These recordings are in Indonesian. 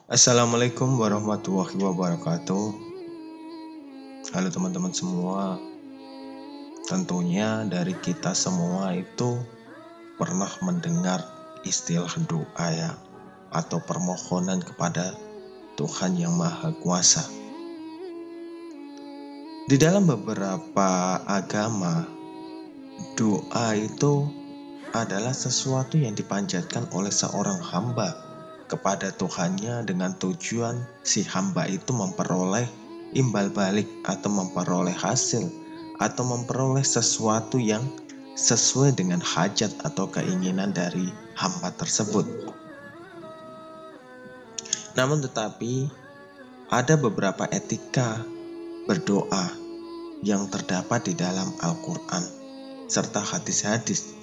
Assalamualaikum warahmatullahi wabarakatuh. Halo teman-teman semua. Tentunya dari kita semua itu pernah mendengar istilah doa ya, atau permohonan kepada Tuhan Yang Maha Kuasa. Di dalam beberapa agama, doa itu adalah sesuatu yang dipanjatkan oleh seorang hamba kepada Tuhannya dengan tujuan si hamba itu memperoleh imbal balik atau memperoleh hasil atau memperoleh sesuatu yang sesuai dengan hajat atau keinginan dari hamba tersebut. Namun tetapi ada beberapa etika berdoa yang terdapat di dalam Al-Quran serta hadis-hadis.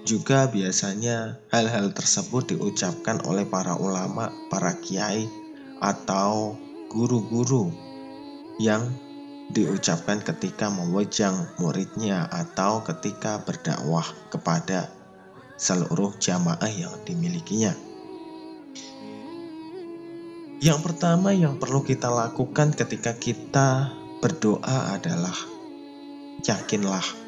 Juga biasanya hal-hal tersebut diucapkan oleh para ulama, para kiai, atau guru-guru yang diucapkan ketika mewejang muridnya atau ketika berdakwah kepada seluruh jamaah yang dimilikinya. Yang pertama yang perlu kita lakukan ketika kita berdoa adalah yakinlah,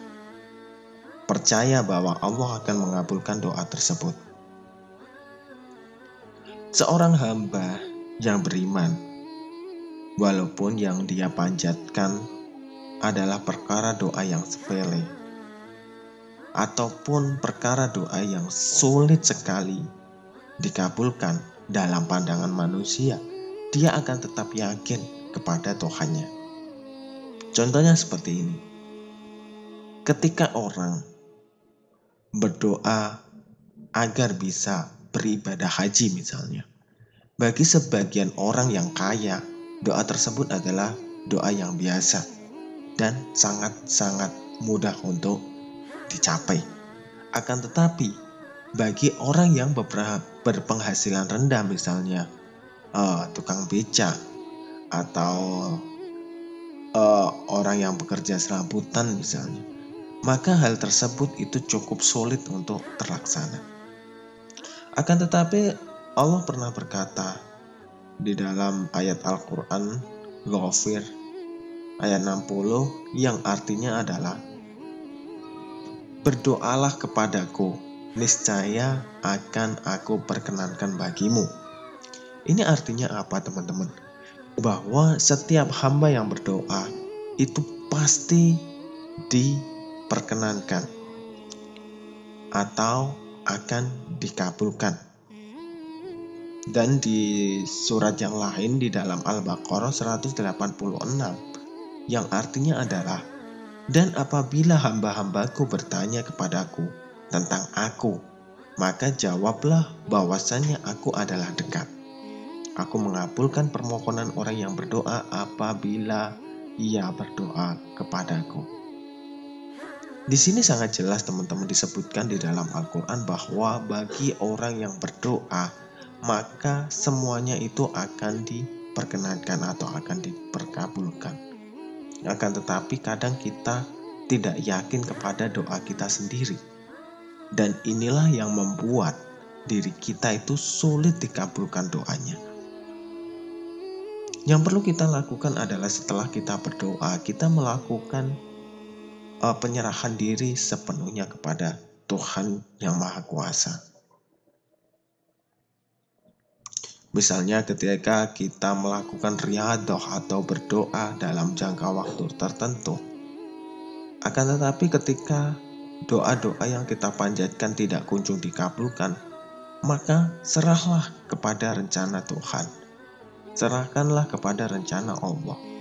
percaya bahwa Allah akan mengabulkan doa tersebut. Seorang hamba yang beriman, walaupun yang dia panjatkan adalah perkara doa yang sepele, ataupun perkara doa yang sulit sekali dikabulkan dalam pandangan manusia, dia akan tetap yakin kepada Tuhannya. Contohnya seperti ini. Ketika orang berdoa agar bisa beribadah haji misalnya. Bagi sebagian orang yang kaya, doa tersebut adalah doa yang biasa dan sangat-sangat mudah untuk dicapai. Akan tetapi, bagi orang yang berpenghasilan rendah misalnya, tukang beca atau orang yang bekerja serabutan misalnya, maka hal tersebut itu cukup sulit untuk terlaksana. Akan tetapi Allah pernah berkata di dalam ayat Al-Quran Ghafir ayat 60 yang artinya adalah berdoalah kepadaku, niscaya akan aku perkenankan bagimu. Ini artinya apa teman-teman? Bahwa setiap hamba yang berdoa itu pasti diperkenankan atau akan dikabulkan. Dan di surat yang lain di dalam Al-Baqarah 186 yang artinya adalah, dan apabila hamba-hambaku bertanya kepadaku tentang aku, maka jawablah bahwasannya aku adalah dekat. Aku mengabulkan permohonan orang yang berdoa apabila ia berdoa kepadaku. Di sini sangat jelas teman-teman disebutkan di dalam Al-Quran bahwa bagi orang yang berdoa, maka semuanya itu akan diperkenankan atau akan diperkabulkan. Akan tetapi kadang kita tidak yakin kepada doa kita sendiri. Dan inilah yang membuat diri kita itu sulit dikabulkan doanya. Yang perlu kita lakukan adalah setelah kita berdoa, kita melakukan penyerahan diri sepenuhnya kepada Tuhan Yang Maha Kuasa. Misalnya ketika kita melakukan riyadhah atau berdoa dalam jangka waktu tertentu. Akan tetapi ketika doa-doa yang kita panjatkan tidak kunjung dikabulkan, maka serahlah kepada rencana Tuhan. Serahkanlah kepada rencana Allah.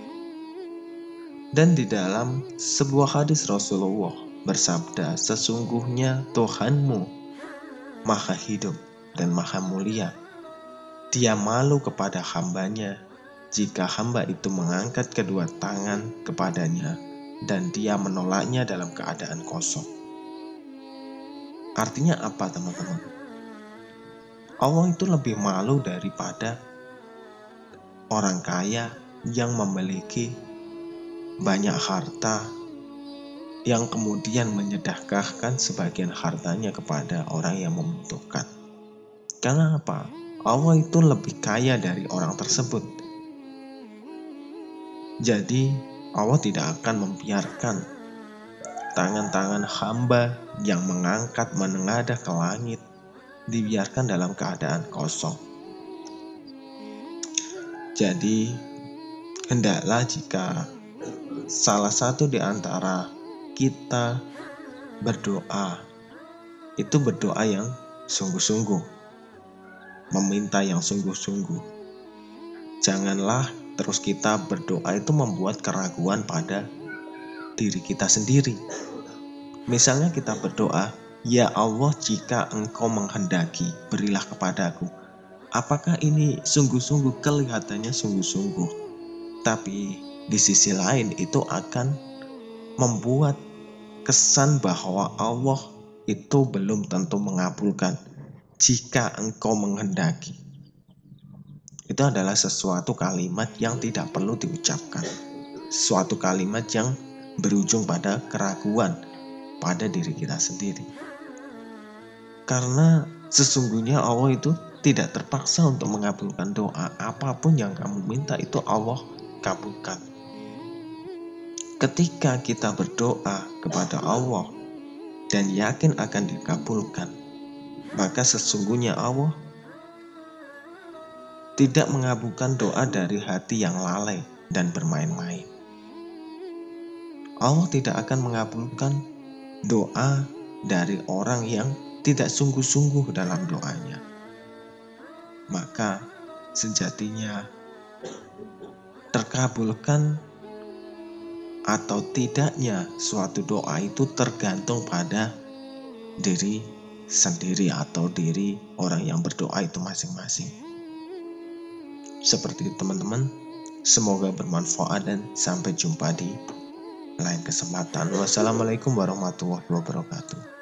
Dan di dalam sebuah hadis Rasulullah bersabda, sesungguhnya Tuhanmu maha hidup dan maha mulia. Dia malu kepada hambanya jika hamba itu mengangkat kedua tangan kepadanya dan dia menolaknya dalam keadaan kosong. Artinya apa teman-teman? Allah itu lebih malu daripada orang kaya yang memiliki banyak harta yang kemudian menyedekahkan sebagian hartanya kepada orang yang membutuhkan. Karena apa? Allah itu lebih kaya dari orang tersebut. Jadi Allah tidak akan membiarkan tangan-tangan hamba yang mengangkat menengadah ke langit dibiarkan dalam keadaan kosong. Jadi hendaklah jika salah satu di antara kita berdoa, itu berdoa yang sungguh-sungguh, meminta yang sungguh-sungguh. Janganlah terus kita berdoa itu membuat keraguan pada diri kita sendiri. Misalnya kita berdoa, "Ya Allah, jika Engkau menghendaki, berilah kepadaku." Apakah ini sungguh-sungguh? Kelihatannya sungguh-sungguh, tapi di sisi lain itu akan membuat kesan bahwa Allah itu belum tentu mengabulkan. Jika Engkau menghendaki, itu adalah sesuatu kalimat yang tidak perlu diucapkan, suatu kalimat yang berujung pada keraguan pada diri kita sendiri. Karena sesungguhnya Allah itu tidak terpaksa untuk mengabulkan doa. Apapun yang kamu minta itu Allah kabulkan. Ketika kita berdoa kepada Allah dan yakin akan dikabulkan, maka sesungguhnya Allah tidak mengabulkan doa dari hati yang lalai dan bermain-main. Allah tidak akan mengabulkan doa dari orang yang tidak sungguh-sungguh dalam doanya. Maka sejatinya terkabulkan atau tidaknya suatu doa itu tergantung pada diri sendiri atau diri orang yang berdoa itu masing-masing. Seperti itu teman-teman, semoga bermanfaat dan sampai jumpa di lain kesempatan. Wassalamualaikum warahmatullahi wabarakatuh.